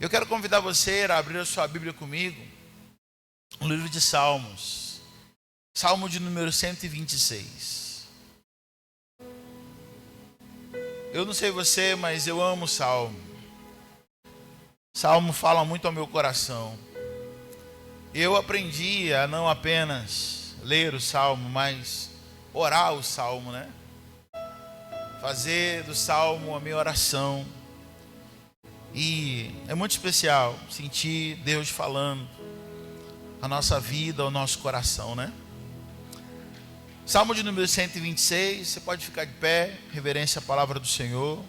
Eu quero convidar você a abrir a sua Bíblia comigo no livro de Salmos, Salmo de número 126. Eu não sei você, mas eu amo Salmo. Salmo fala muito ao meu coração. Eu aprendi a não apenas ler o Salmo, mas orar o Salmo, né? Fazer do Salmo a minha oração. E é muito especial sentir Deus falando a nossa vida, ao nosso coração, né? Salmo de número 126, você pode ficar de pé, reverência à palavra do Senhor.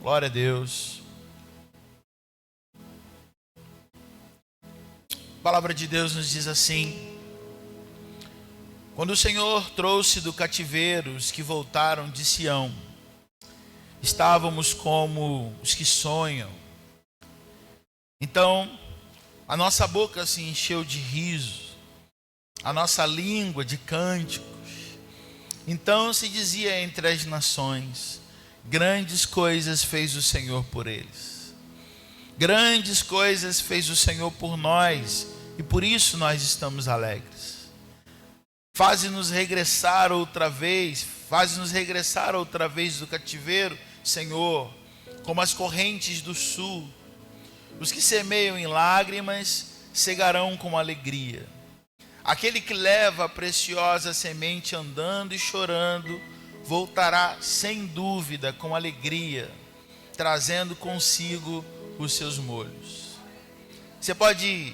Glória a Deus. A palavra de Deus nos diz assim: quando o Senhor trouxe do cativeiro os que voltaram de Sião, estávamos como os que sonham. Então, a nossa boca se encheu de riso, a nossa língua de cânticos. Então se dizia entre as nações: grandes coisas fez o Senhor por eles. Grandes coisas fez o Senhor por nós, e por isso nós estamos alegres. Faze-nos regressar outra vez do cativeiro, Senhor, como as correntes do sul. Os que semeiam em lágrimas cegarão com alegria. Aquele que leva a preciosa semente andando e chorando, voltará sem dúvida com alegria, trazendo consigo os seus molhos. Você pode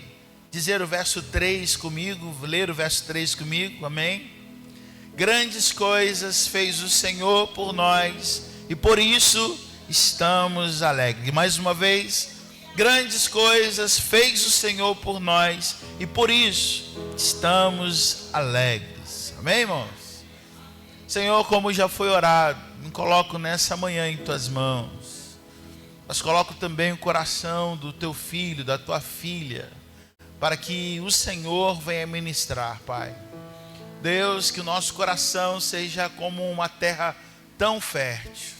dizer o verso 3 comigo, ler o verso 3 comigo, amém? Grandes coisas fez o Senhor por nós, e por isso estamos alegres. Mais uma vez, grandes coisas fez o Senhor por nós, e por isso estamos alegres. Amém, irmãos? Senhor, como já foi orado, me coloco nessa manhã em tuas mãos. Mas coloco também o coração do teu filho, da tua filha, para que o Senhor venha ministrar, Pai. Deus, que o nosso coração seja como uma terra tão fértil,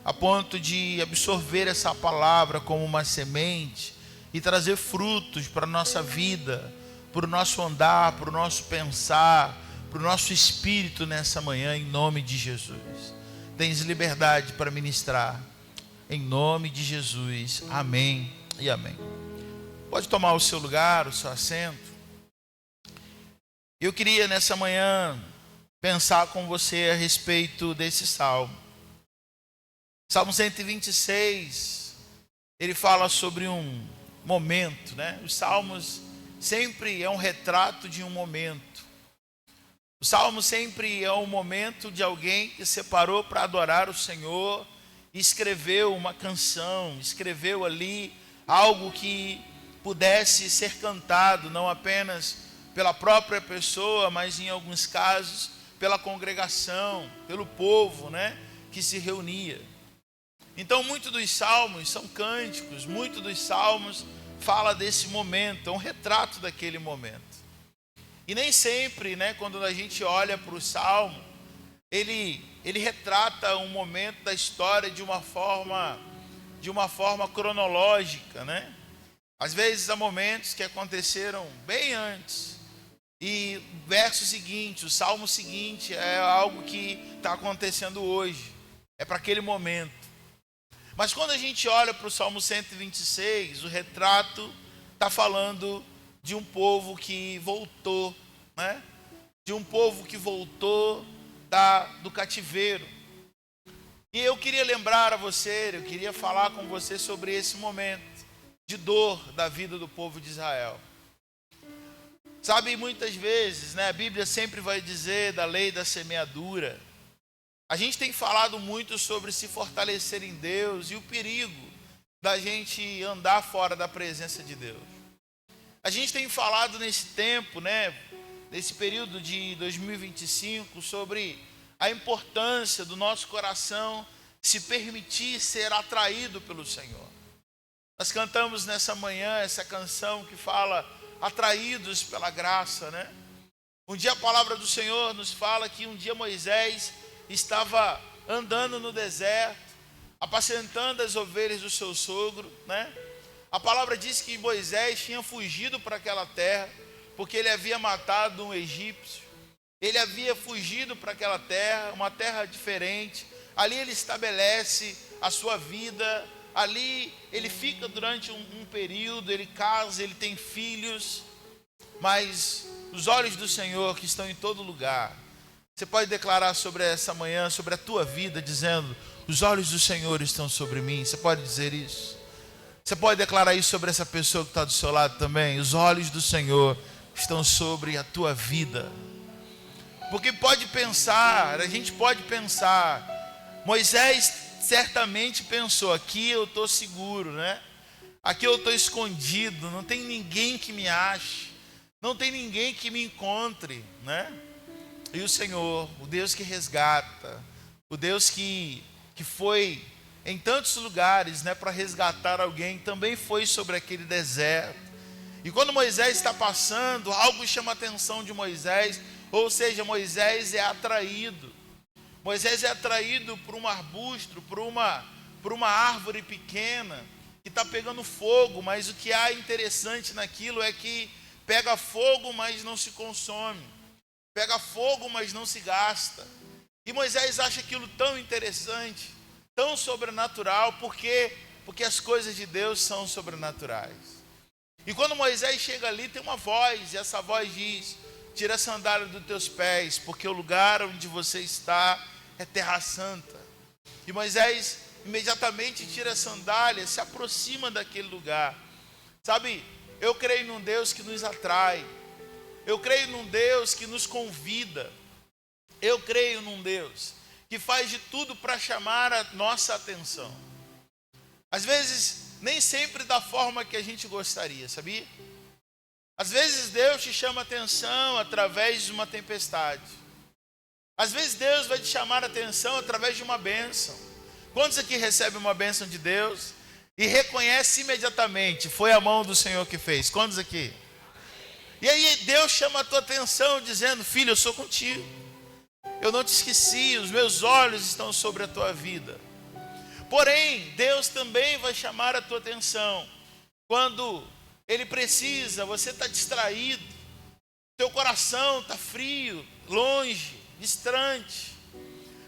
a ponto de absorver essa palavra como uma semente e trazer frutos para a nossa vida, para o nosso andar, para o nosso pensar, para o nosso espírito nessa manhã, em nome de Jesus. Tens liberdade para ministrar, em nome de Jesus, amém e amém. Pode tomar o seu lugar, o seu assento. Eu queria nessa manhã pensar com você a respeito desse salmo. Salmo 126, ele fala sobre um momento, né? Os salmos sempre é um retrato de um momento. O salmo sempre é um momento de alguém que separou para adorar o Senhor e escreveu uma canção, escreveu ali algo que pudesse ser cantado, não apenas pela própria pessoa, mas em alguns casos pela congregação, pelo povo, né, que se reunia. Então, muitos dos salmos são cânticos, muitos dos salmos fala desse momento, é um retrato daquele momento. E nem sempre, né, quando a gente olha para o salmo, ele retrata um momento da história de uma forma cronológica, né? Às vezes há momentos que aconteceram bem antes. E o verso seguinte, o salmo seguinte é algo que está acontecendo hoje. É para aquele momento. Mas quando a gente olha para o Salmo 126, o retrato está falando de um povo que voltou, né? De um povo que voltou do cativeiro. E eu queria lembrar a você, eu queria falar com você sobre esse momento de dor da vida do povo de Israel. Sabe, muitas vezes, né, a Bíblia sempre vai dizer da lei da semeadura. A gente tem falado muito sobre se fortalecer em Deus e o perigo da gente andar fora da presença de Deus. A gente tem falado nesse tempo, né, nesse período de 2025, sobre a importância do nosso coração se permitir ser atraído pelo Senhor. Nós cantamos nessa manhã essa canção que fala atraídos pela graça, né? Um dia a palavra do Senhor nos fala que um dia Moisés estava andando no deserto, apacentando as ovelhas do seu sogro, né? A palavra diz que Moisés tinha fugido para aquela terra, porque ele havia matado um egípcio. Ele havia fugido para aquela terra, uma terra diferente. Ali ele estabelece a sua vida. Ali ele fica durante um período, ele casa, ele tem filhos. Mas os olhos do Senhor que estão em todo lugar. Você pode declarar sobre essa manhã, sobre a tua vida, dizendo: os olhos do Senhor estão sobre mim. Você pode dizer isso? Você pode declarar isso sobre essa pessoa que está do seu lado também? Os olhos do Senhor estão sobre a tua vida. Porque pode pensar, a gente pode pensar, Moisés certamente pensou: aqui eu estou seguro, né? Aqui eu estou escondido, não tem ninguém que me ache, não tem ninguém que me encontre, né? E o Senhor, o Deus que resgata, o Deus que foi em tantos lugares, né, para resgatar alguém, também foi sobre aquele deserto. E quando Moisés está passando, algo chama a atenção de Moisés, ou seja, Moisés é atraído. Moisés é atraído por um arbusto, por uma árvore pequena que está pegando fogo, mas o que há interessante naquilo é que pega fogo, mas não se consome. Pega fogo, mas não se gasta. E Moisés acha aquilo tão interessante, tão sobrenatural, porque as coisas de Deus são sobrenaturais. E quando Moisés chega ali, tem uma voz, e essa voz diz: tira a sandália dos teus pés, porque o lugar onde você está é terra santa. E Moisés imediatamente tira a sandália, se aproxima daquele lugar. Sabe, eu creio num Deus que nos atrai. Eu creio num Deus que nos convida. Eu creio num Deus que faz de tudo para chamar a nossa atenção. Às vezes, nem sempre da forma que a gente gostaria, sabia? Às vezes Deus te chama a atenção através de uma tempestade. Às vezes Deus vai te chamar a atenção através de uma bênção. Quantos aqui recebem uma bênção de Deus e reconhece imediatamente: foi a mão do Senhor que fez? Quantos aqui? E aí Deus chama a tua atenção dizendo: filho, eu sou contigo. Eu não te esqueci, os meus olhos estão sobre a tua vida. Porém, Deus também vai chamar a tua atenção quando Ele precisa, você está distraído, teu coração está frio, longe, distante.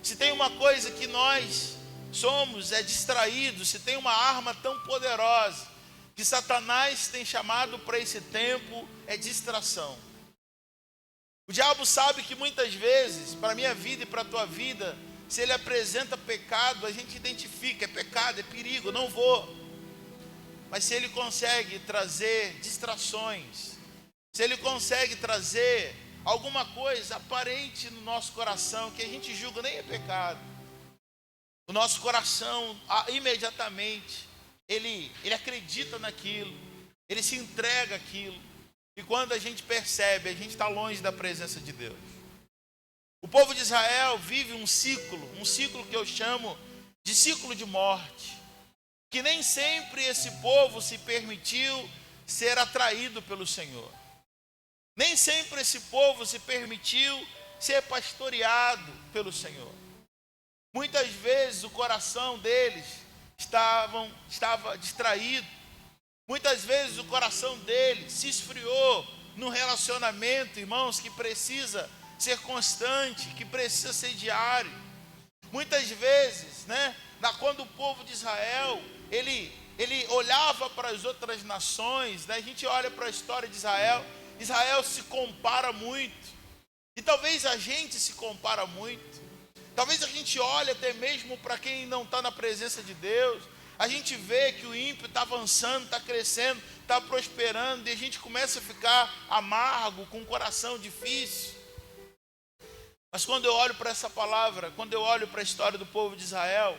Se tem uma coisa que nós somos, é distraídos. Se tem uma arma tão poderosa que Satanás tem chamado para esse tempo, é distração. O diabo sabe que muitas vezes, para a minha vida e para a tua vida, se ele apresenta pecado, a gente identifica: é pecado, é perigo, não vou. Mas se ele consegue trazer distrações, se ele consegue trazer alguma coisa aparente no nosso coração, que a gente julga nem é pecado, o nosso coração imediatamente, ele acredita naquilo, ele se entrega àquilo. E quando a gente percebe, a gente está longe da presença de Deus. O povo de Israel vive um ciclo que eu chamo de ciclo de morte, que nem sempre esse povo se permitiu ser atraído pelo Senhor. Nem sempre esse povo se permitiu ser pastoreado pelo Senhor. Muitas vezes o coração deles estava distraído. Muitas vezes o coração dele se esfriou num relacionamento, irmãos, que precisa ser constante, que precisa ser diário. Muitas vezes, né, quando o povo de Israel, ele olhava para as outras nações, né, a gente olha para a história de Israel, Israel se compara muito. E talvez a gente se compara muito. Talvez a gente olhe até mesmo para quem não está na presença de Deus. A gente vê que o ímpio está avançando, está crescendo, está prosperando, e a gente começa a ficar amargo, com o coração difícil. Mas quando eu olho para essa palavra, quando eu olho para a história do povo de Israel,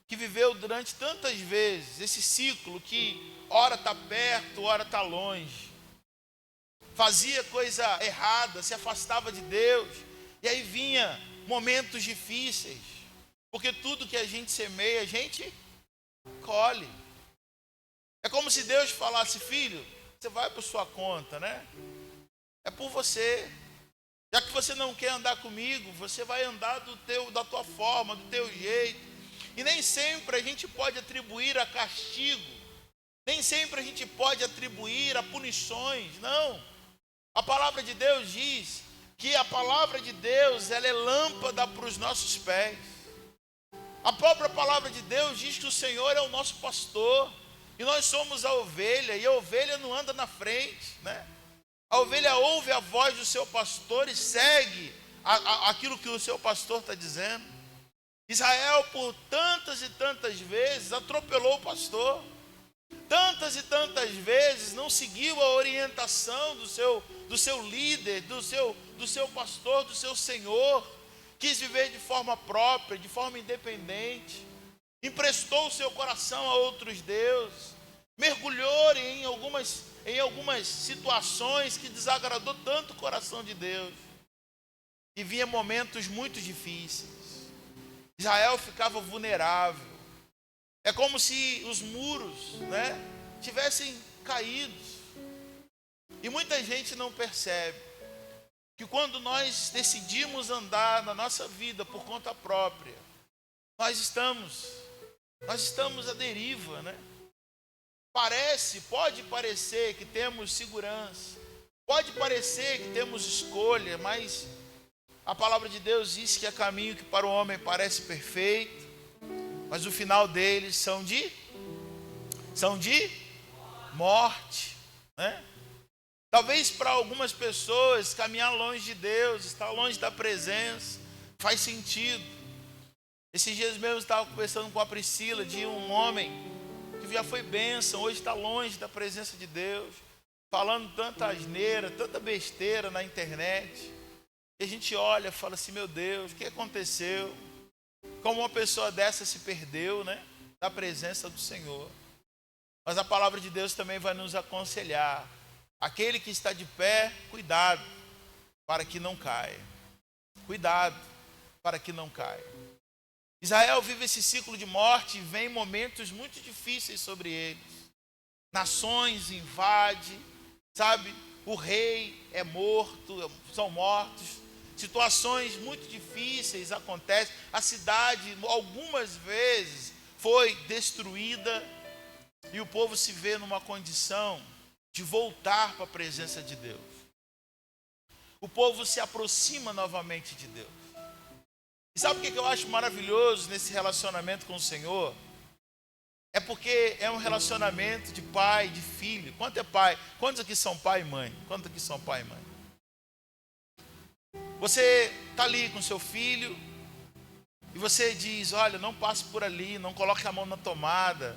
que viveu durante tantas vezes esse ciclo que ora está perto, ora está longe, fazia coisa errada, se afastava de Deus, e aí vinha momentos difíceis, porque tudo que a gente semeia, a gente colhe. É como se Deus falasse: filho, você vai por sua conta, né? É por você. Já que você não quer andar comigo, você vai andar da tua forma, do teu jeito. E nem sempre a gente pode atribuir a castigo, nem sempre a gente pode atribuir a punições, não. A palavra de Deus diz que a palavra de Deus, ela é lâmpada para os nossos pés. A própria palavra de Deus diz que o Senhor é o nosso pastor, e nós somos a ovelha, e a ovelha não anda na frente, né? A ovelha ouve a voz do seu pastor e segue aquilo que o seu pastor está dizendo. Israel, por tantas e tantas vezes, atropelou o pastor. Tantas e tantas vezes não seguiu a orientação do seu líder, do seu pastor, do seu senhor. Quis viver de forma própria, de forma independente. Emprestou o seu coração a outros deuses. Mergulhou em algumas situações que desagradou tanto o coração de Deus. E vinha momentos muito difíceis. Israel ficava vulnerável. É como se os muros, né, tivessem caídos. E muita gente não percebe que quando nós decidimos andar na nossa vida por conta própria, nós estamos à deriva, né? Pode parecer que temos segurança, pode parecer que temos escolha, mas a palavra de Deus diz que há caminho que para o homem parece perfeito, mas o final deles são de morte, né? Talvez para algumas pessoas caminhar longe de Deus, estar longe da presença, faz sentido. Esses dias mesmo eu estava conversando com a Priscila de um homem que já foi bênção, hoje está longe da presença de Deus, falando tanta asneira, tanta besteira na internet. E a gente olha e fala assim, meu Deus, o que aconteceu? Como uma pessoa dessa se perdeu, né, da presença do Senhor. Mas a palavra de Deus também vai nos aconselhar. Aquele que está de pé, cuidado, para que não caia. Cuidado, para que não caia. Israel vive esse ciclo de morte e vem momentos muito difíceis sobre eles. Nações invadem, sabe? O rei é morto, são mortos. Situações muito difíceis acontecem. A cidade, algumas vezes, foi destruída. E o povo se vê numa condição de voltar para a presença de Deus. O povo se aproxima novamente de Deus. E sabe o que eu acho maravilhoso nesse relacionamento com o Senhor? É porque é um relacionamento de pai, de filho. Quanto é pai? Quantos aqui são pai e mãe? Quantos aqui são pai e mãe? Você está ali com seu filho e você diz, olha, não passe por ali, não coloque a mão na tomada,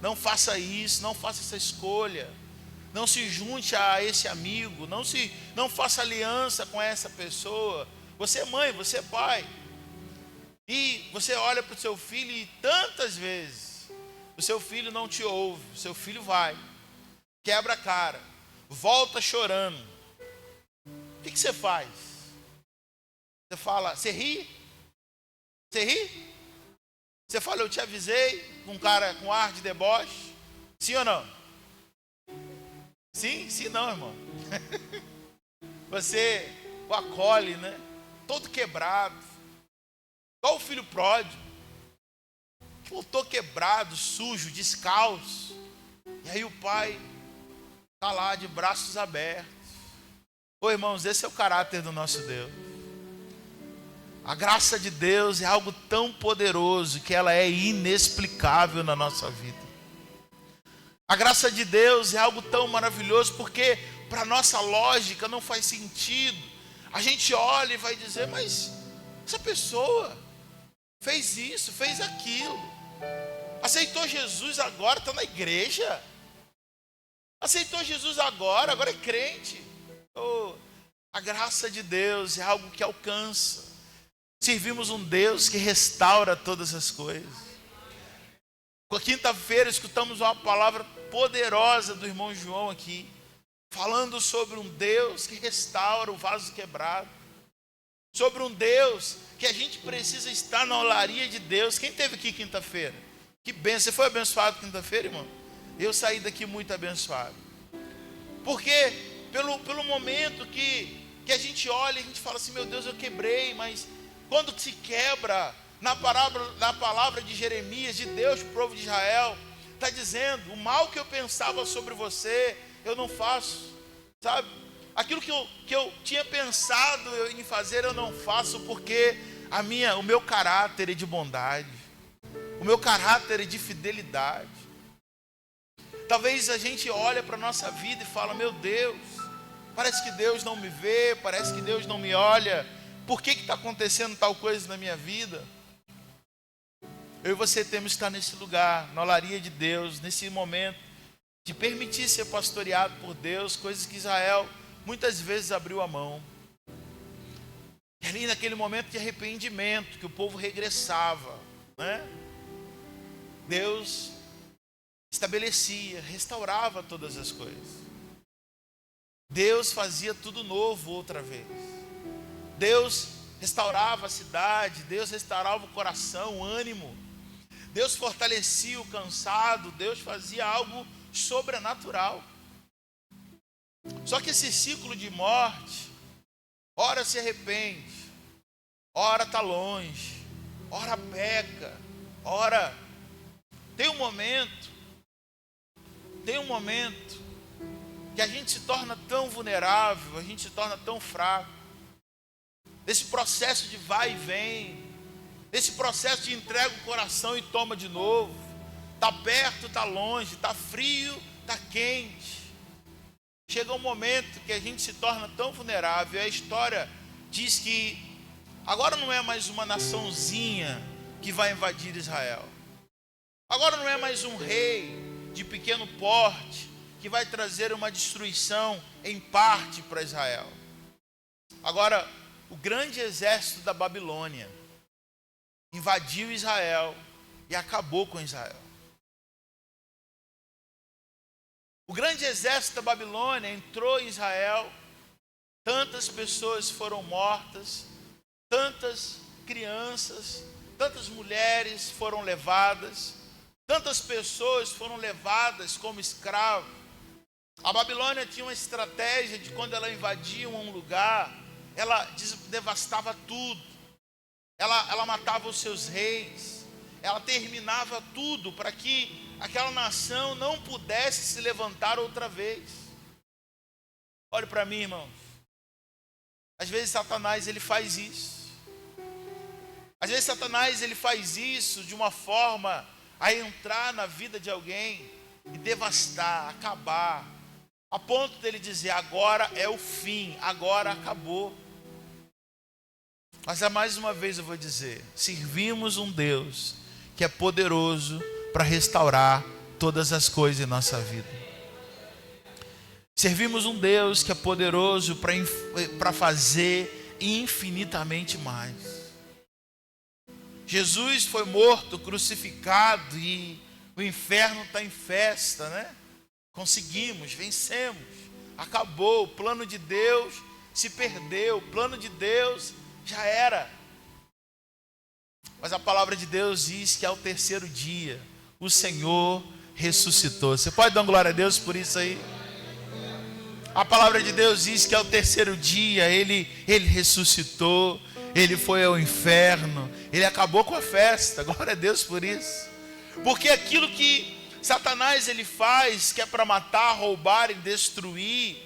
não faça isso, não faça essa escolha. Não se junte a esse amigo, não faça aliança com essa pessoa. Você é mãe, você é pai. E você olha para o seu filho e tantas vezes o seu filho não te ouve, o seu filho vai, quebra a cara, volta chorando. O que você faz? Você fala, você ri? Você ri? Você fala, eu te avisei, com um cara com ar de deboche? Sim ou não? Sim, sim não, irmão. Você o acolhe, né? Todo quebrado. Igual o filho pródigo. Que voltou quebrado, sujo, descalço. E aí o pai está lá de braços abertos. Ô irmãos, esse é o caráter do nosso Deus. A graça de Deus é algo tão poderoso que ela é inexplicável na nossa vida. A graça de Deus é algo tão maravilhoso porque para nossa lógica não faz sentido. A gente olha e vai dizer, mas essa pessoa fez isso, fez aquilo. Aceitou Jesus agora, está na igreja. Aceitou Jesus agora é crente. Oh, a graça de Deus é algo que alcança. Servimos um Deus que restaura todas as coisas. Com a quinta-feira escutamos uma palavra poderosa do irmão João aqui, falando sobre um Deus que restaura o vaso quebrado, sobre um Deus que a gente precisa estar na olaria de Deus. Quem esteve aqui quinta-feira? Que bênção! Você foi abençoado quinta-feira, irmão? Eu saí daqui muito abençoado. Porque pelo momento que a gente olha e a gente fala assim, meu Deus, eu quebrei, mas quando se quebra, na palavra de Jeremias, de Deus para o povo de Israel, está dizendo: o mal que eu pensava sobre você, eu não faço, sabe? Aquilo que eu tinha pensado em fazer, eu não faço, porque o meu caráter é de bondade, o meu caráter é de fidelidade. Talvez a gente olhe para a nossa vida e fala: meu Deus, parece que Deus não me vê, parece que Deus não me olha, por que está acontecendo tal coisa na minha vida? Eu e você temos que estar nesse lugar, na olaria de Deus, nesse momento de permitir ser pastoreado por Deus, coisas que Israel muitas vezes abriu a mão. E ali naquele momento de arrependimento, que o povo regressava, né? Deus estabelecia, restaurava todas as coisas. Deus fazia tudo novo outra vez. Deus restaurava a cidade, Deus restaurava o coração, o ânimo. Deus fortalecia o cansado, Deus fazia algo sobrenatural. Só que esse ciclo de morte, ora se arrepende, ora está longe, ora peca, ora... Tem um momento que a gente se torna tão vulnerável, a gente se torna tão fraco. Esse processo de vai e vem, esse processo de entrega o coração e toma de novo. Está perto, está longe, está frio, está quente. Chega um momento que a gente se torna tão vulnerável. A história diz que agora não é mais uma naçãozinha que vai invadir Israel. Agora não é mais um rei de pequeno porte que vai trazer uma destruição em parte para Israel. Agora, o grande exército da Babilônia invadiu Israel e acabou com Israel. O grande exército da Babilônia entrou em Israel, tantas pessoas foram mortas, tantas crianças, tantas mulheres foram levadas, tantas pessoas foram levadas como escravos. A Babilônia tinha uma estratégia de quando ela invadia um lugar, ela devastava tudo. Ela matava os seus reis, ela terminava tudo para que aquela nação não pudesse se levantar outra vez. Olhe para mim, irmãos. Às vezes Satanás ele faz isso. Às vezes Satanás ele faz isso de uma forma a entrar na vida de alguém e devastar, acabar, a ponto dele dizer: agora é o fim, agora acabou. Mas mais uma vez eu vou dizer: servimos um Deus que é poderoso para restaurar todas as coisas em nossa vida. Servimos um Deus que é poderoso para fazer infinitamente mais. Jesus foi morto, crucificado, e o inferno está em festa, né? Conseguimos, vencemos, acabou. O plano de Deus se perdeu, o plano de Deus já era. Mas a palavra de Deus diz que ao terceiro dia o Senhor ressuscitou. Você pode dar glória a Deus por isso aí? A palavra de Deus diz que ao terceiro dia ele ressuscitou. Ele foi ao inferno, ele acabou com a festa. Glória a Deus por isso. Porque aquilo que Satanás ele faz, que é para matar, roubar e destruir,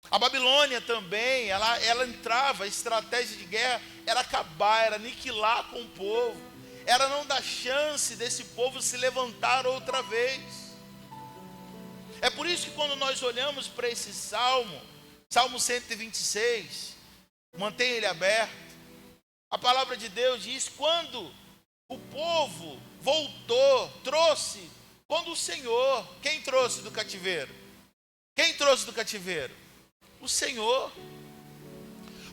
a Babilônia também, ela entrava, a estratégia de guerra era acabar, era aniquilar com o povo, era não dar chance desse povo se levantar outra vez. É por isso que quando nós olhamos para esse Salmo 126, mantenha ele aberto, a palavra de Deus diz: quando o povo voltou, trouxe, quando o Senhor, quem trouxe do cativeiro? Quem trouxe do cativeiro? O Senhor.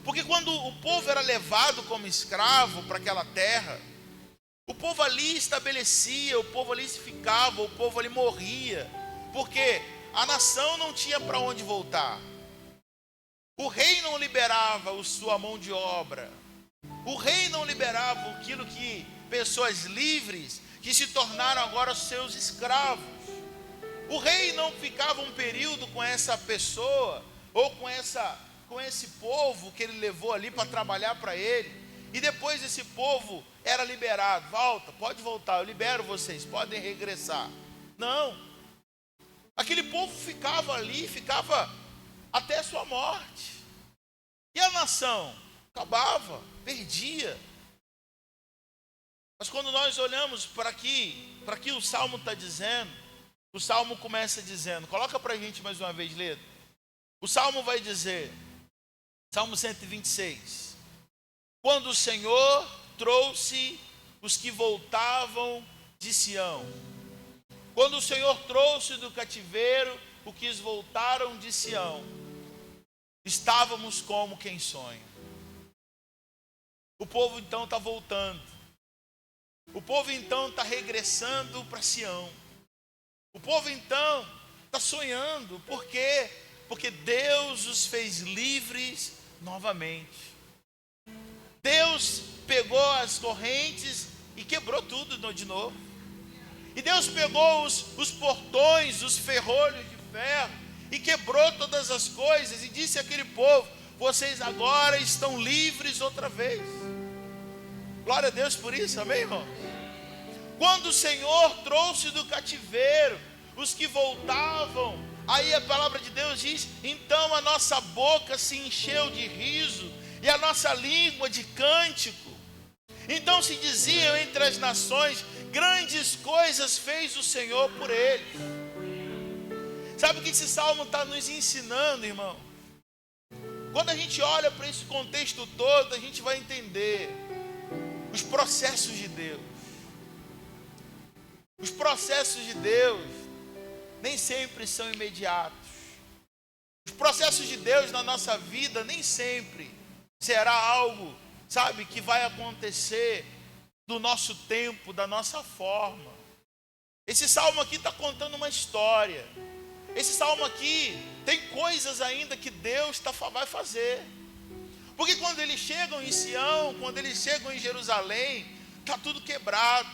Porque quando o povo era levado como escravo para aquela terra, o povo ali estabelecia, o povo ali se ficava, o povo ali morria, porque a nação não tinha para onde voltar. O rei não liberava a sua mão de obra. O rei não liberava aquilo que pessoas livres que se tornaram agora seus escravos. O rei não ficava um período com essa pessoa ou com esse povo que ele levou ali para trabalhar para ele. e depois esse povo era liberado. Volta, pode voltar, eu libero vocês, podem regressar. Não. Aquele povo ficava ali, ficava até a sua morte. E a nação acabava, perdia. Mas quando nós olhamos para que o Salmo está dizendo, o Salmo começa dizendo, coloca para a gente mais uma vez, Ledo. O Salmo vai dizer, Salmo 126, quando o Senhor trouxe os que voltavam de Sião, quando o Senhor trouxe do cativeiro os que voltaram de Sião, estávamos como quem sonha. O povo então está voltando. O povo então está regressando para Sião. O povo então está sonhando. Por quê? Porque Deus os fez livres novamente. Deus pegou as correntes e quebrou tudo de novo. E Deus pegou os portões, os ferrolhos de ferro e quebrou todas as coisas e disse àquele povo: vocês agora estão livres outra vez. Glória a Deus por isso, amém, irmão? Quando o Senhor trouxe do cativeiro os que voltavam, aí a palavra de Deus diz: então a nossa boca se encheu de riso e a nossa língua de cântico. Então se diziam entre as nações: grandes coisas fez o Senhor por eles. Sabe o que esse salmo está nos ensinando, irmão? Quando a gente olha para esse contexto todo, a gente vai entender os processos de Deus. Os processos de Deus nem sempre são imediatos. Os processos de Deus na nossa vida nem sempre será algo, sabe, que vai acontecer do nosso tempo, da nossa forma. Esse salmo aqui está contando uma história. Esse salmo aqui tem coisas ainda que Deus vai fazer. Porque quando eles chegam em Sião, quando eles chegam em Jerusalém, está tudo quebrado.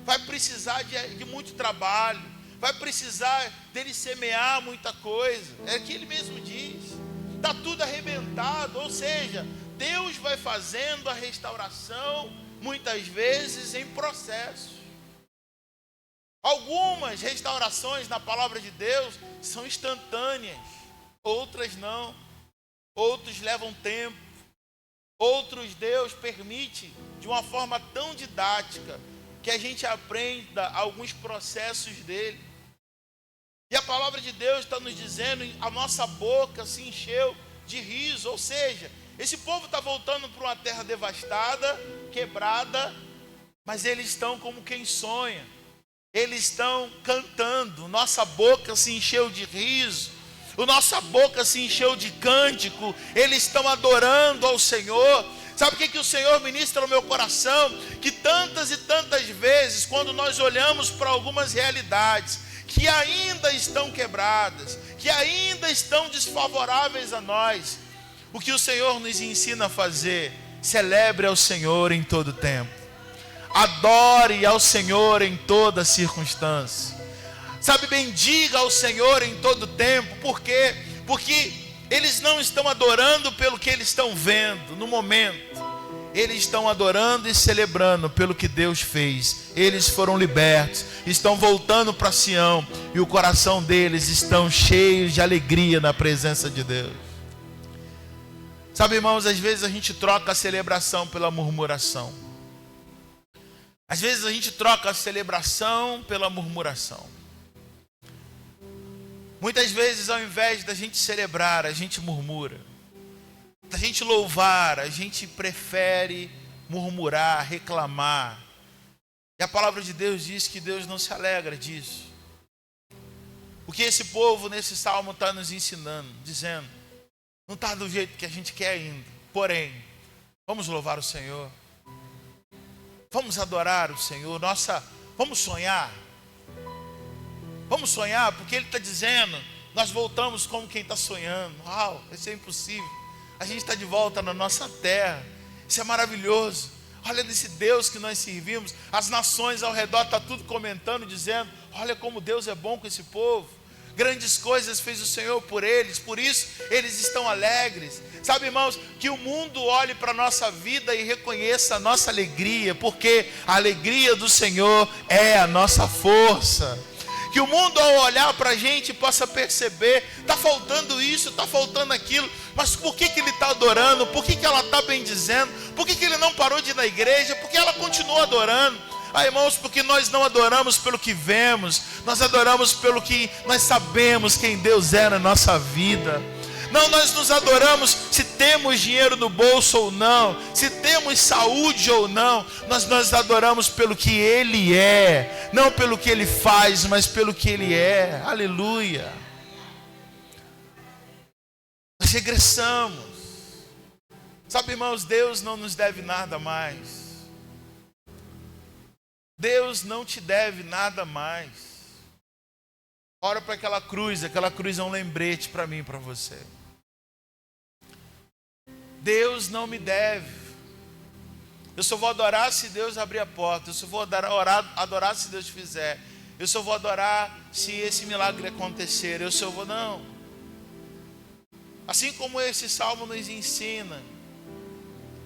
Vai precisar de muito trabalho. Vai precisar deles semear muita coisa. É o que ele mesmo diz. Está tudo arrebentado. Ou seja, Deus vai fazendo a restauração, muitas vezes em processo. Algumas restaurações na palavra de Deus são instantâneas, outras não. Outros levam tempo. Outros Deus permite de uma forma tão didática que a gente aprenda alguns processos dele. E a palavra de Deus está nos dizendo: a nossa boca se encheu de riso. Ou seja, esse povo está voltando para uma terra devastada, quebrada, mas eles estão como quem sonha. Eles estão cantando. Nossa boca se encheu de riso, a nossa boca se encheu de cântico. Eles estão adorando ao Senhor. Sabe o que o Senhor ministra no meu coração? Que tantas e tantas vezes, quando nós olhamos para algumas realidades que ainda estão quebradas, que ainda estão desfavoráveis a nós, o que o Senhor nos ensina a fazer: celebre ao Senhor em todo tempo. Adore ao Senhor em toda circunstância. Sabe, bendiga ao Senhor em todo tempo. Por quê? Porque eles não estão adorando pelo que eles estão vendo no momento. Eles estão adorando e celebrando pelo que Deus fez. Eles foram libertos, estão voltando para Sião, e o coração deles estão cheios de alegria na presença de Deus. Sabe, irmãos, às vezes a gente troca a celebração pela murmuração. Às vezes a gente troca a celebração pela murmuração. Muitas vezes, ao invés da gente celebrar, a gente murmura. Da gente louvar, a gente prefere murmurar, reclamar. E a palavra de Deus diz que Deus não se alegra disso. O que esse povo nesse salmo está nos ensinando, dizendo: não está do jeito que a gente quer ainda, porém, vamos louvar o Senhor. Vamos adorar o Senhor. Vamos sonhar. Vamos sonhar, porque Ele está dizendo: nós voltamos como quem está sonhando. Uau, isso é impossível. A gente está de volta na nossa terra. Isso é maravilhoso. Olha desse Deus que nós servimos. As nações ao redor estão tudo comentando, dizendo: olha como Deus é bom com esse povo. grandes coisas fez o Senhor por eles, por isso eles estão alegres. Sabe, irmãos, que o mundo olhe para a nossa vida e reconheça a nossa alegria, porque a alegria do Senhor é a nossa força. Que o mundo, ao olhar para a gente, possa perceber: está faltando isso, está faltando aquilo, mas por que ele está adorando? Por que ela está bendizendo? Por que ele não parou de ir na igreja? Por que ela continua adorando? Irmãos, porque nós não adoramos pelo que vemos, nós adoramos pelo que nós sabemos quem Deus é na nossa vida. Não, nós nos adoramos se temos dinheiro no bolso ou não, se temos saúde ou não. Nós adoramos pelo que Ele é, não pelo que Ele faz, mas pelo que Ele é. Aleluia. Nós regressamos. Sabe, irmãos, Deus não nos deve nada mais. Deus não te deve nada mais. Ora para aquela cruz é um lembrete para mim e para você. Deus não me deve. Eu só vou adorar se Deus abrir a porta. Eu só vou adorar se Deus fizer. Eu só vou adorar se esse milagre acontecer. Eu só vou, não. Assim como esse salmo nos ensina,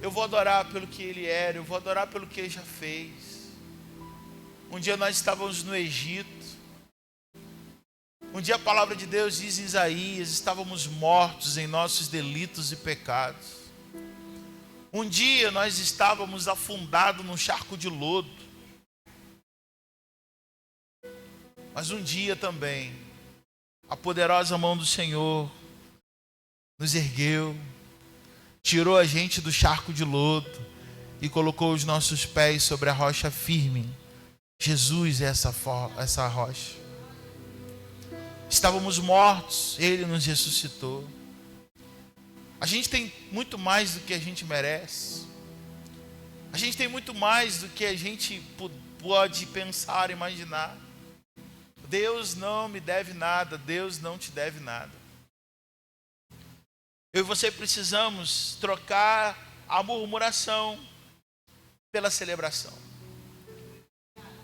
eu vou adorar pelo que Ele era, eu vou adorar pelo que Ele já fez. Um dia nós estávamos no Egito. Um dia a palavra de Deus diz em Isaías: estávamos mortos em nossos delitos e pecados. Um dia nós estávamos afundados num charco de lodo. Mas um dia também a poderosa mão do Senhor nos ergueu, tirou a gente do charco de lodo e colocou os nossos pés sobre a rocha firme. Jesus é essa rocha. Estávamos mortos, Ele nos ressuscitou. A gente tem muito mais do que a gente merece. A gente tem muito mais do que a gente pode pensar, imaginar. Deus não me deve nada, Deus não te deve nada. Eu e você precisamos trocar a murmuração pela celebração.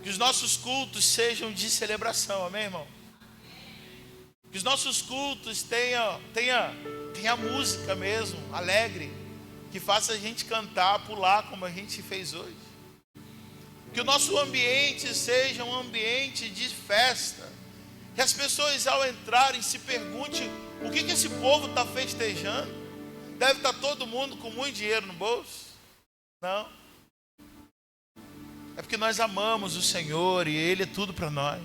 Que os nossos cultos sejam de celebração, amém, irmão? Que os nossos cultos tenha música mesmo, alegre, que faça a gente cantar, pular como a gente fez hoje. Que o nosso ambiente seja um ambiente de festa. Que as pessoas, ao entrarem, se perguntem: o que esse povo está festejando? Deve estar todo mundo com muito dinheiro no bolso? Não. É porque nós amamos o Senhor e Ele é tudo para nós.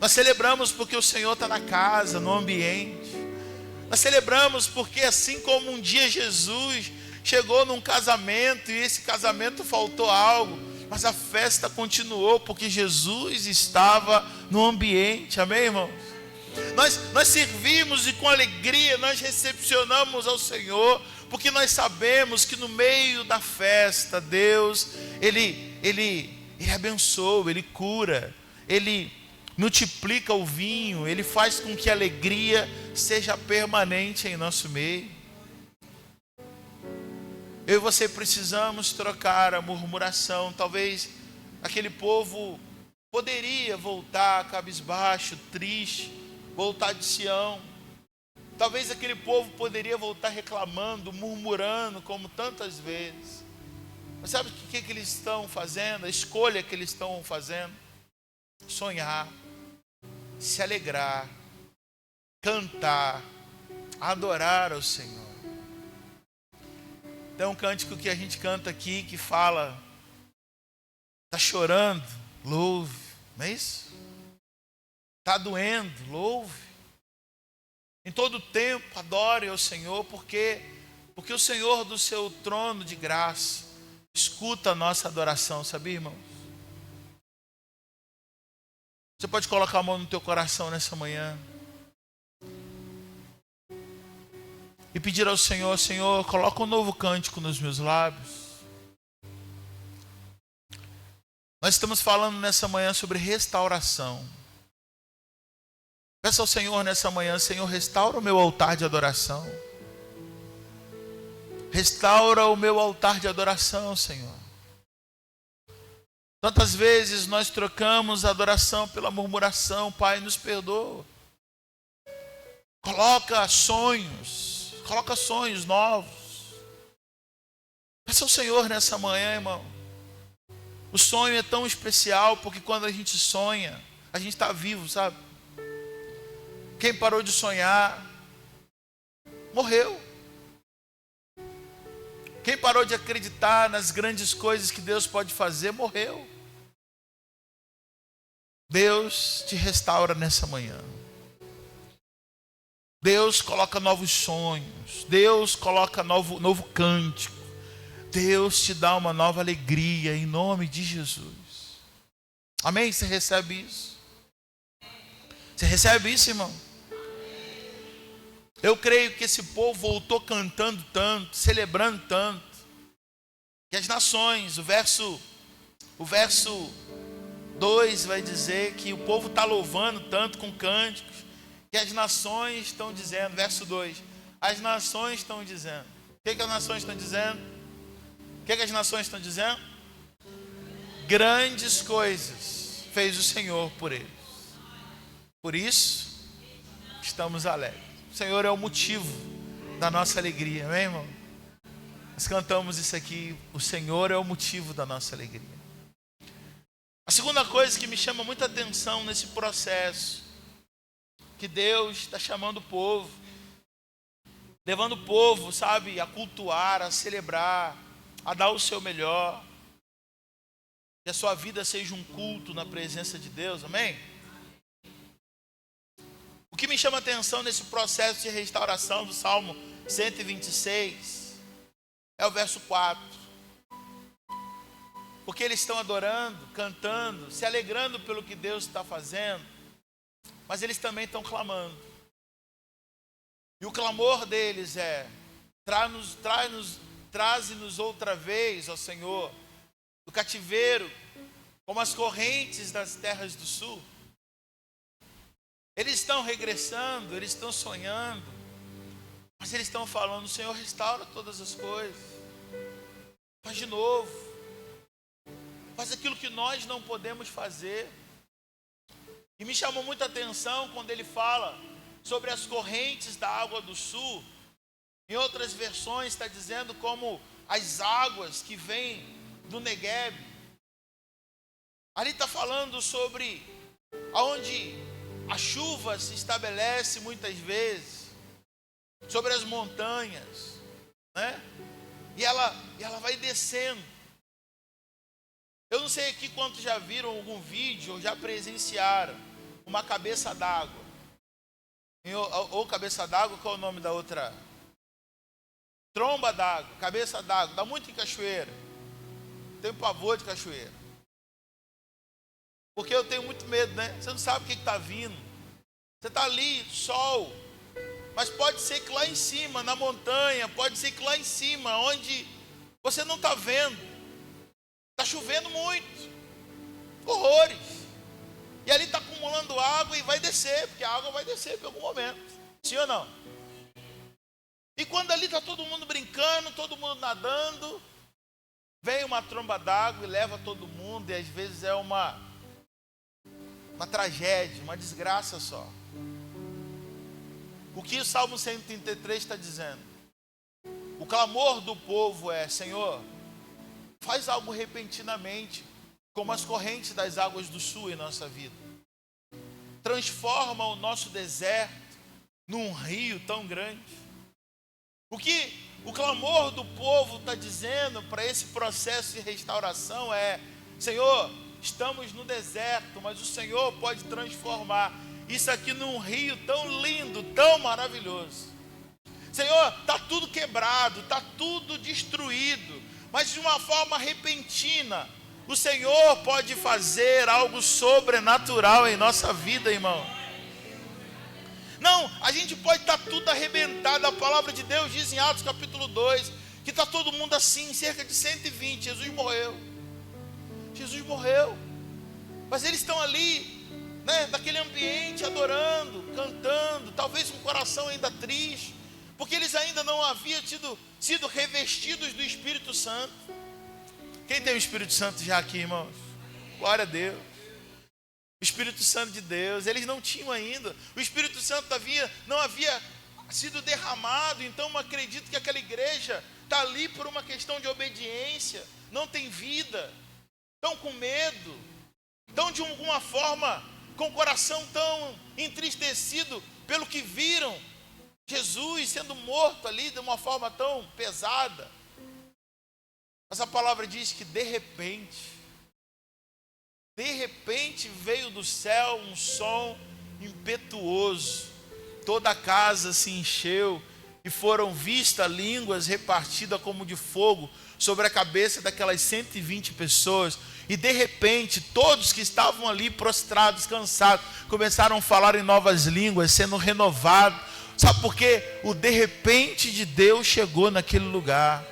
Nós celebramos porque o Senhor está na casa, no ambiente. Nós celebramos porque, assim como um dia Jesus chegou num casamento e esse casamento faltou algo, mas a festa continuou porque Jesus estava no ambiente, amém, irmãos? Nós servimos e com alegria nós recepcionamos ao Senhor, porque nós sabemos que no meio da festa Deus, Ele abençoa, Ele cura, Ele multiplica o vinho, Ele faz com que a alegria seja permanente em nosso meio. Eu e você precisamos trocar a murmuração. Talvez aquele povo poderia voltar cabisbaixo, triste, voltar de Sião. Talvez aquele povo poderia voltar reclamando, murmurando, como tantas vezes. Mas sabe o que eles estão fazendo? A escolha que eles estão fazendo? Sonhar, se alegrar, cantar, adorar ao Senhor. Tem um cântico que a gente canta aqui que fala: está chorando, louve, não é isso? Está doendo, louve. Em todo tempo adore ao Senhor, porque o Senhor do seu trono de graça escuta a nossa adoração, sabia, irmãos? Você pode colocar a mão no teu coração nessa manhã e pedir ao Senhor: Senhor, coloca um novo cântico nos meus lábios. Nós estamos falando nessa manhã sobre restauração. Peça ao Senhor nessa manhã: Senhor, restaura o meu altar de adoração. Restaura o meu altar de adoração, Senhor. Tantas vezes nós trocamos a adoração pela murmuração. Pai, nos perdoa. coloca sonhos novos. Peça ao Senhor nessa manhã, irmão. O sonho é tão especial, porque quando a gente sonha, a gente está vivo, sabe? Quem parou de sonhar, morreu. Quem parou de acreditar nas grandes coisas que Deus pode fazer, morreu. Deus te restaura nessa manhã. Deus coloca novos sonhos. Deus coloca novo cântico. Deus te dá uma nova alegria em nome de Jesus. Amém? Você recebe isso? Você recebe isso, irmão? Eu creio que esse povo voltou cantando tanto, celebrando tanto, que as nações, o verso 2 vai dizer que o povo está louvando tanto com cânticos, que as nações estão dizendo, verso 2, as nações estão dizendo. O que as nações estão dizendo? O que as nações estão dizendo? Grandes coisas fez o Senhor por eles. Por isso, estamos alegres. O Senhor é o motivo da nossa alegria, amém, irmão? Nós cantamos isso aqui, o Senhor é o motivo da nossa alegria. A segunda coisa que me chama muita atenção nesse processo, que Deus está chamando o povo, levando o povo, sabe, a cultuar, a celebrar, a dar o seu melhor, que a sua vida seja um culto na presença de Deus, amém? O que me chama a atenção nesse processo de restauração do Salmo 126 é o verso 4. Porque eles estão adorando, cantando, se alegrando pelo que Deus está fazendo, mas eles também estão clamando. E o clamor deles é: traze-nos outra vez, ó Senhor, do cativeiro, como as correntes das terras do sul. Eles estão regressando, eles estão sonhando, mas eles estão falando: Senhor, restaura todas as coisas, faz de novo, faz aquilo que nós não podemos fazer. E me chamou muita atenção quando ele fala sobre as correntes da água do sul. Em outras versões está dizendo como as águas que vêm do Negueb. Ali está falando sobre aonde a chuva se estabelece muitas vezes, sobre as montanhas, né? E ela vai descendo. Eu não sei aqui quantos já viram algum vídeo ou já presenciaram uma cabeça d'água. Ou cabeça d'água, qual é o nome da outra? Tromba d'água, cabeça d'água. Dá muito em cachoeira. Tenho pavor de cachoeira. Porque eu tenho muito medo, né? Você não sabe o que está vindo. Você está ali, sol. Mas pode ser que lá em cima, na montanha, pode ser que lá em cima, onde você não está vendo, está chovendo muito. Horrores. E ali está acumulando água e vai descer, porque a água vai descer em algum momento. Sim ou não? E quando ali está todo mundo brincando, todo mundo nadando, vem uma tromba d'água e leva todo mundo, e às vezes é uma tragédia, uma desgraça só. O que o Salmo 133 está dizendo? O clamor do povo é: Senhor, faz algo repentinamente, como as correntes das águas do sul em nossa vida. Transforma o nosso deserto num rio tão grande. O que o clamor do povo está dizendo para esse processo de restauração é: Senhor, estamos no deserto, mas o Senhor pode transformar isso aqui num rio tão lindo, tão maravilhoso. Senhor, está tudo quebrado, está tudo destruído, mas de uma forma repentina, o Senhor pode fazer algo sobrenatural em nossa vida, irmão. Não, a gente pode estar tudo arrebentado. A palavra de Deus diz em Atos capítulo 2 que está todo mundo assim, cerca de 120. Jesus morreu, mas eles estão ali, né, naquele ambiente, adorando, cantando, talvez com o coração ainda triste, porque eles ainda não haviam sido revestidos do Espírito Santo. Quem tem o Espírito Santo já aqui, irmãos? Glória a Deus. O Espírito Santo de Deus, eles não tinham ainda. O Espírito Santo não havia sido derramado. Então eu acredito que aquela igreja está ali por uma questão de obediência. Não tem vida. Estão com medo. Estão de alguma forma com o coração tão entristecido pelo que viram Jesus sendo morto ali de uma forma tão pesada. Mas a palavra diz que de repente veio do céu um som impetuoso. Toda a casa se encheu e foram vistas línguas repartidas como de fogo sobre a cabeça daquelas 120 pessoas. E de repente, todos que estavam ali prostrados, cansados, começaram a falar em novas línguas, sendo renovados. Sabe por quê? O de repente de Deus chegou naquele lugar.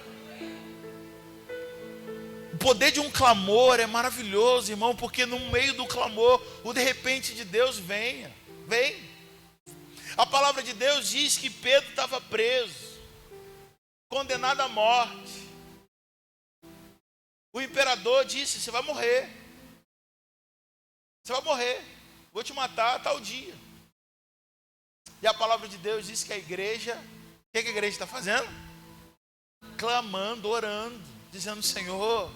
O poder de um clamor é maravilhoso, irmão, porque no meio do clamor, o de repente de Deus vem. A palavra de Deus diz que Pedro estava preso, condenado à morte. O imperador disse: você vai morrer. Você vai morrer. Vou te matar tal dia. E a palavra de Deus diz que a igreja, o que a igreja está fazendo? Clamando, orando, dizendo: Senhor,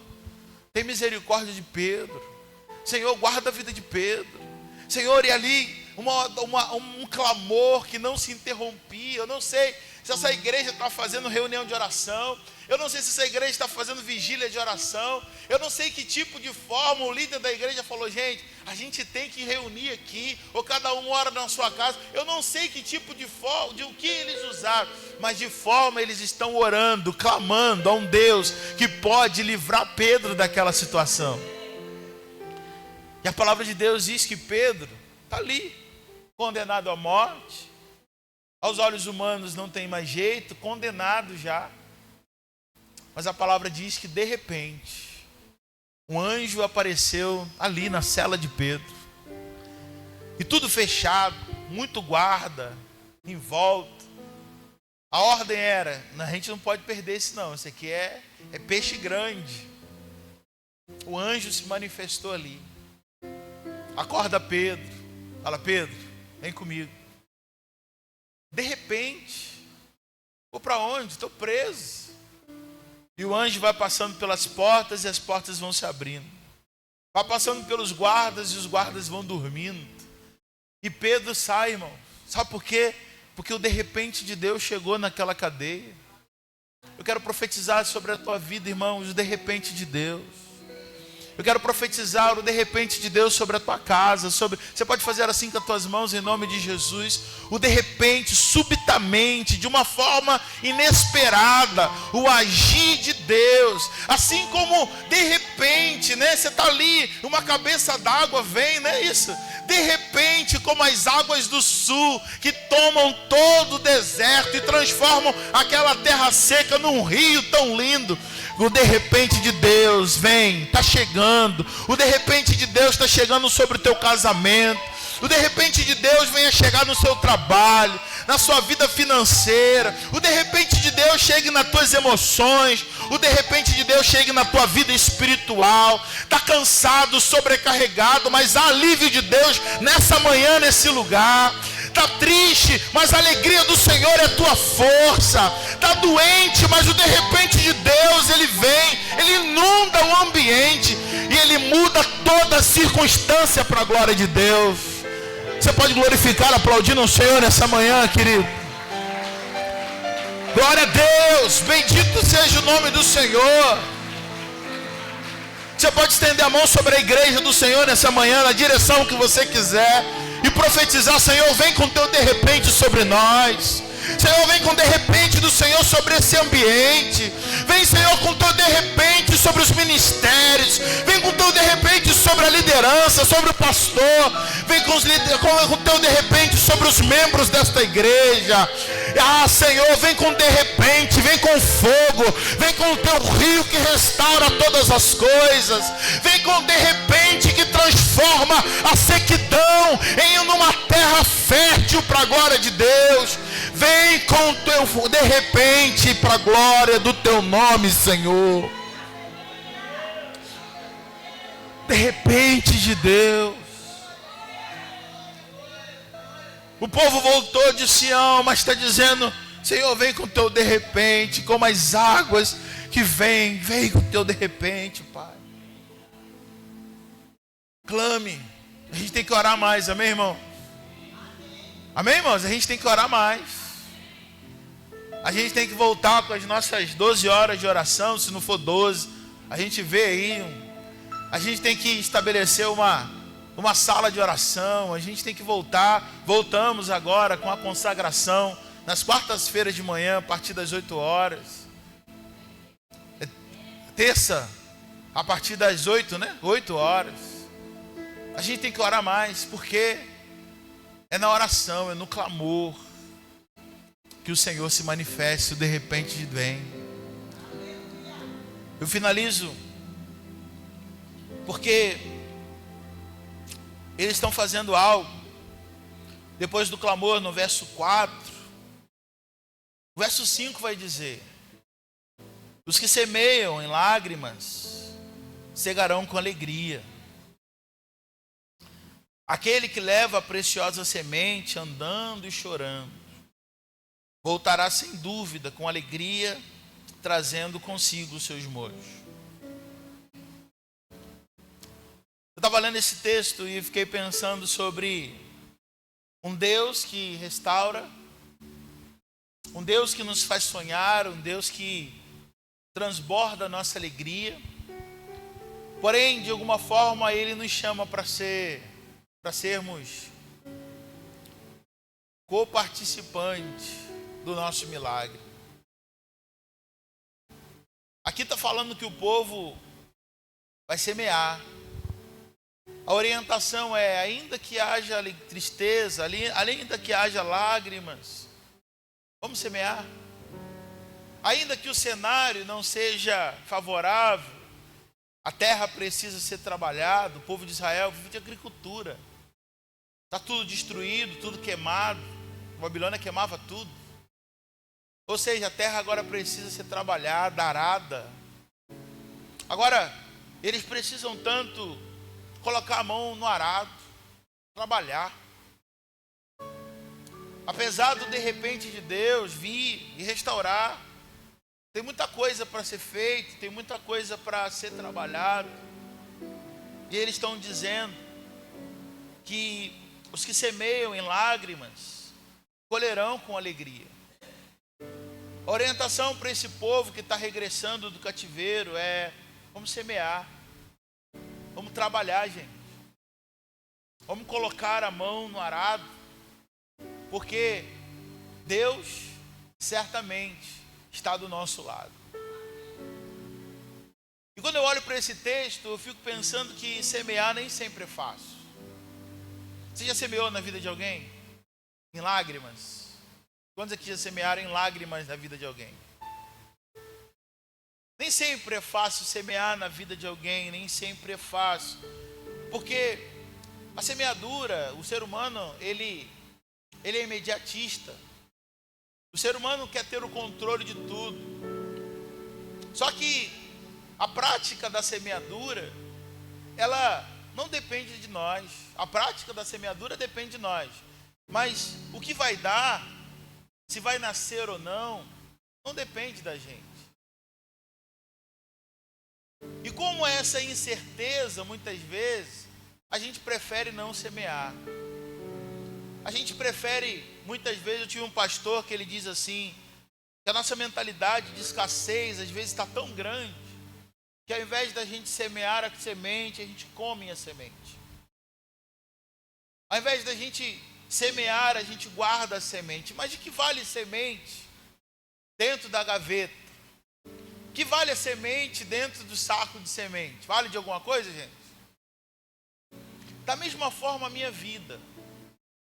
tem misericórdia de Pedro. Senhor, guarda a vida de Pedro. Senhor, e ali um clamor que não se interrompia. Eu não sei se essa igreja está fazendo reunião de oração. Eu não sei se essa igreja está fazendo vigília de oração. Eu não sei que tipo de forma o líder da igreja falou: gente, a gente tem que reunir aqui, ou cada um ora na sua casa. Eu não sei que tipo de forma, de o que eles usaram, mas de forma eles estão orando, clamando a um Deus que pode livrar Pedro daquela situação. E a palavra de Deus diz que Pedro está ali, condenado à morte. Aos olhos humanos não tem mais jeito, condenado já. Mas a palavra diz que de repente um anjo apareceu ali na cela de Pedro. E tudo fechado, muito guarda em volta. A ordem era: a gente não pode perder esse não, esse aqui é peixe grande. O anjo se manifestou ali. Acorda Pedro. Fala: Pedro, vem comigo. De repente, vou para onde? Estou preso. E o anjo vai passando pelas portas e as portas vão se abrindo. Vai passando pelos guardas e os guardas vão dormindo. E Pedro sai, irmão. Sabe por quê? Porque o de repente de Deus chegou naquela cadeia. Eu quero profetizar sobre a tua vida, irmão, o de repente de Deus. Eu quero profetizar o de repente de Deus sobre a tua casa, você pode fazer assim com as tuas mãos em nome de Jesus. O de repente, subitamente, de uma forma inesperada, o agir de Deus. Assim como de repente, né? Você está ali, uma cabeça d'água vem, não é isso? De repente, como as águas do sul, que tomam todo o deserto e transformam aquela terra seca num rio tão lindo. O de repente de Deus vem, está chegando. O de repente de Deus está chegando sobre o teu casamento. O de repente de Deus venha chegar no seu trabalho, na sua vida financeira. O de repente de Deus chegue nas tuas emoções. O de repente de Deus chegue na tua vida espiritual. Está cansado, sobrecarregado, mas há alívio de Deus nessa manhã, nesse lugar. Está triste, mas a alegria do Senhor é a tua força. Está doente, mas o de repente de Deus, Ele vem, Ele inunda o ambiente e Ele muda toda a circunstância para a glória de Deus. Você pode glorificar, aplaudindo o Senhor nessa manhã, querido. Glória a Deus, bendito seja o nome do Senhor. Você pode estender a mão sobre a igreja do Senhor nessa manhã, na direção que você quiser, e profetizar: Senhor, vem com teu de repente sobre nós. Senhor, vem com de repente do Senhor sobre esse ambiente. Vem, Senhor, com teu de repente sobre os ministérios. Vem com teu de repente sobre a liderança, sobre o pastor. Vem com teu de repente sobre os membros desta igreja. Ah, Senhor, vem com de repente, vem com fogo. Vem com o teu rio que restaura todas as coisas. Vem com de repente que transforma a sequidão em uma terra fértil para a glória de Deus. Vem com o teu de repente para a glória do teu nome, Senhor. De repente de Deus. O povo voltou de Sião, mas está dizendo: Senhor, vem com o teu de repente, como as águas que vem com o teu de repente, Pai. Clame. A gente tem que orar mais, amém, irmão? Amém, irmãos? A gente tem que orar mais. A gente tem que voltar com as nossas 12 horas de oração, se não for 12. A gente vê aí, a gente tem que estabelecer uma sala de oração. A gente tem que voltar. Voltamos agora com a consagração nas quartas-feiras de manhã, a partir das 8 horas. Terça, a partir das 8, né? 8 horas. A gente tem que orar mais, porque é na oração, é no clamor que o Senhor se manifesta, de repente vem. Eu finalizo porque eles estão fazendo algo. Depois do clamor, no verso 4, o verso 5 vai dizer: os que semeiam em lágrimas cegarão com alegria. Aquele que leva a preciosa semente andando e chorando voltará sem dúvida com alegria, trazendo consigo os seus molhos. Eu estava lendo esse texto e fiquei pensando sobre um Deus que restaura, um Deus que nos faz sonhar, um Deus que transborda a nossa alegria. Porém, de alguma forma, Ele nos chama para sermos coparticipantes do nosso milagre. Aqui está falando que o povo vai semear. A orientação é: ainda que haja tristeza, ainda que haja lágrimas, vamos semear. Ainda que o cenário não seja favorável, a terra precisa ser trabalhada. O povo de Israel vive de agricultura. Está tudo destruído, tudo queimado. A Babilônia queimava tudo. Ou seja, a terra agora precisa ser trabalhada, arada. Agora, eles precisam tanto colocar a mão no arado, trabalhar. Apesar do de repente de Deus vir e restaurar, tem muita coisa para ser feita, tem muita coisa para ser trabalhada. E eles estão dizendo que os que semeiam em lágrimas colherão com alegria. A orientação para esse povo que está regressando do cativeiro é: vamos semear, vamos trabalhar, gente. Vamos colocar a mão no arado, porque Deus certamente está do nosso lado. E quando eu olho para esse texto, eu fico pensando que semear nem sempre é fácil. Você já semeou na vida de alguém? Em lágrimas? Quantos aqui já semearam em lágrimas na vida de alguém? Nem sempre é fácil semear na vida de alguém, nem sempre é fácil. Porque a semeadura, o ser humano, ele é imediatista. O ser humano quer ter o controle de tudo. Só que a prática da semeadura, ela não depende de nós. A prática da semeadura depende de nós. Mas o que vai dar, se vai nascer ou não depende da gente. E como essa incerteza, muitas vezes, a gente prefere não semear. A gente prefere, muitas vezes, eu tive um pastor que ele diz assim, que a nossa mentalidade de escassez, às vezes, está tão grande, que ao invés da gente semear a semente, a gente come a semente. Ao invés da gente semear, a gente guarda a semente. Mas de que vale semente dentro da gaveta? Que vale a semente dentro do saco de semente? Vale de alguma coisa, gente? Da mesma forma a minha vida.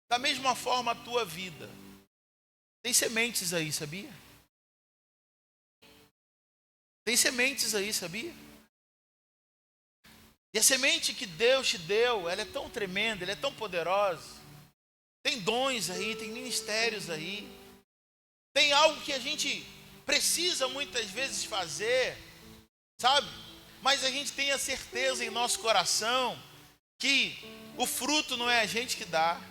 Da mesma forma a tua vida. Tem sementes aí, sabia? Tem sementes aí, sabia? E a semente que Deus te deu, ela é tão tremenda, ela é tão poderosa. Tem dons aí, tem ministérios aí. Tem algo que a gente precisa muitas vezes fazer, sabe? Mas a gente tem a certeza em nosso coração que o fruto não é a gente que dá.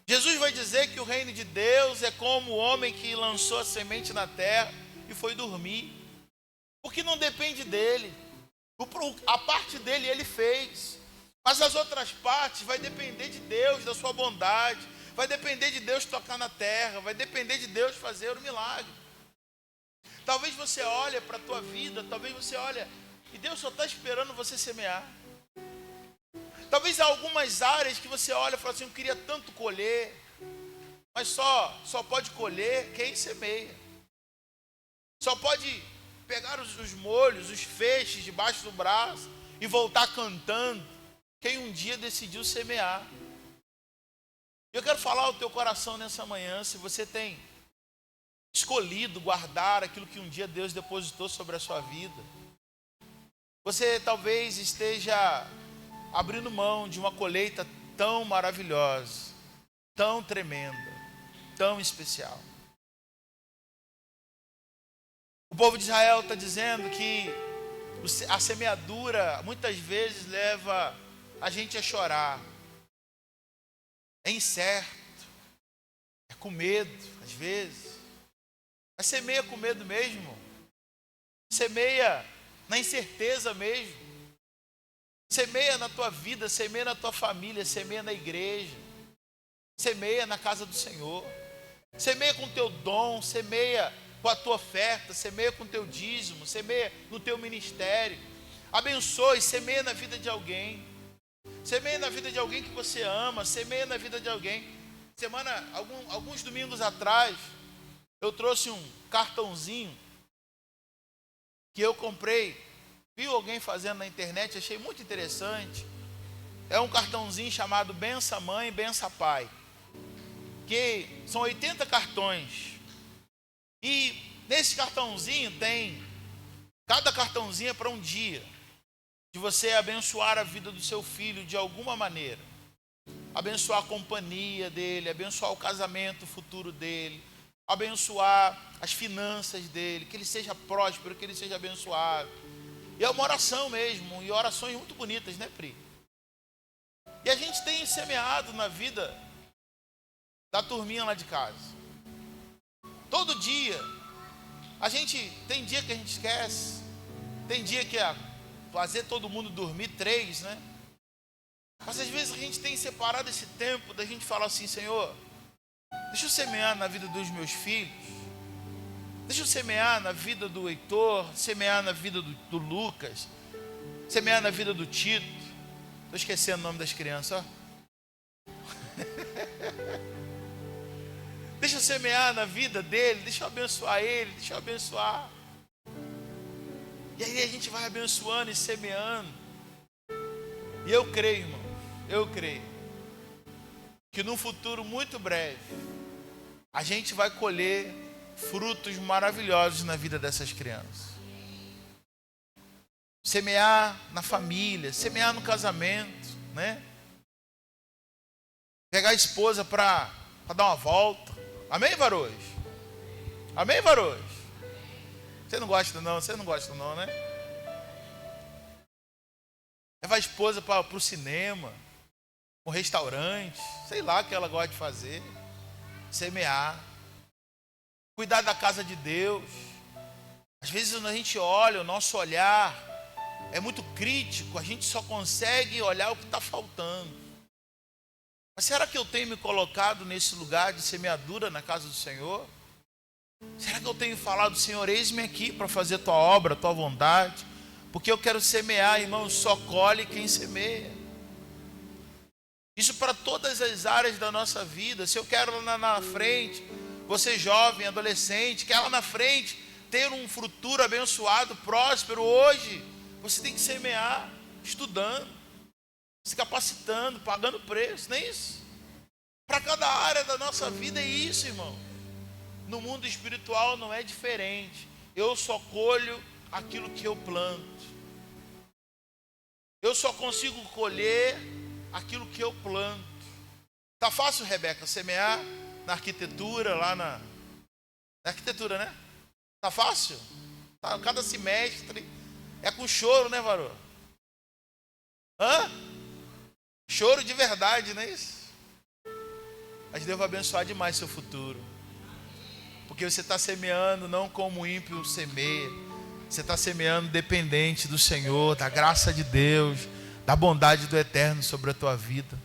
Jesus vai dizer que o reino de Deus é como o homem que lançou a semente na terra e foi dormir. Porque não depende dele. A parte dele ele fez. Mas as outras partes vai depender de Deus, da sua bondade. Vai depender de Deus tocar na terra. Vai depender de Deus fazer o milagre. Talvez você olhe para a tua vida, talvez você olhe e Deus só está esperando você semear. Talvez há algumas áreas que você olha e fala assim, eu queria tanto colher, mas só pode colher quem semeia. Só pode pegar os molhos, os feixes debaixo do braço e voltar cantando quem um dia decidiu semear. Eu quero falar ao teu coração nessa manhã, se você tem escolhido guardar aquilo que um dia Deus depositou sobre a sua vida. Você talvez esteja abrindo mão de uma colheita tão maravilhosa, tão tremenda, tão especial. O povo de Israel está dizendo que a semeadura muitas vezes leva a gente a chorar. É incerto, é com medo, às vezes. Mas semeia com medo mesmo. Semeia na incerteza mesmo. Semeia na tua vida, semeia na tua família, semeia na igreja. Semeia na casa do Senhor. Semeia com o teu dom, semeia com a tua oferta, semeia com o teu dízimo, semeia no teu ministério. Abençoe, semeia na vida de alguém. Semeia na vida de alguém que você ama, semeia na vida de alguém. Alguns domingos atrás, eu trouxe um cartãozinho que eu comprei. Vi alguém fazendo na internet, achei muito interessante. É um cartãozinho chamado Bença Mãe, Bença Pai. Que são 80 cartões. E nesse cartãozinho tem, cada cartãozinho é para um dia, de você abençoar a vida do seu filho de alguma maneira. Abençoar a companhia dele, abençoar o casamento futuro dele, abençoar as finanças dele, que ele seja próspero, que ele seja abençoado. E é uma oração mesmo, e orações muito bonitas, né, Pri? E a gente tem semeado na vida da turminha lá de casa. Todo dia, tem dia que a gente esquece, tem dia que é fazer todo mundo dormir 3, né? Mas às vezes a gente tem separado esse tempo da gente falar assim, Senhor, deixa eu semear na vida dos meus filhos, deixa eu semear na vida do Heitor, semear na vida do Lucas, semear na vida do Tito. Estou esquecendo o nome das crianças, ó. Deixa eu semear na vida dele, deixa eu abençoar ele, deixa eu abençoar. E aí a gente vai abençoando e semeando. E eu creio, irmão, eu creio que num futuro muito breve, a gente vai colher frutos maravilhosos na vida dessas crianças. Semear na família, semear no casamento, né? Pegar a esposa para dar uma volta. Amém, varões? Amém, varões? Você não gosta não, né? Levar a esposa para o cinema, um restaurante, sei lá o que ela gosta de fazer. Semear. Cuidar da casa de Deus. Às vezes quando a gente olha, o nosso olhar é muito crítico, a gente só consegue olhar o que está faltando. Mas será que eu tenho me colocado nesse lugar de semeadura na casa do Senhor? Será que eu tenho falado, Senhor, eis-me aqui para fazer a tua obra, a tua vontade? Porque eu quero semear, irmão, só colhe quem semeia. Isso para todas as áreas da nossa vida. Se eu quero lá na frente, você jovem, adolescente, quer lá na frente ter um futuro abençoado, próspero, hoje, você tem que semear, estudando, se capacitando, pagando preço, não é isso? Para cada área da nossa vida é isso, irmão. No mundo espiritual não é diferente. Eu só colho aquilo que eu planto. Eu só consigo colher aquilo que eu planto. Tá fácil, Rebeca, semear na arquitetura, lá na arquitetura, né? Tá fácil? Tá, cada semestre é com choro, né, varô? Hã? Choro de verdade, não é isso? Mas Deus vai abençoar demais seu futuro. Porque você está semeando não como o ímpio semeia. Você está semeando dependente do Senhor, da graça de Deus, da bondade do Eterno sobre a tua vida.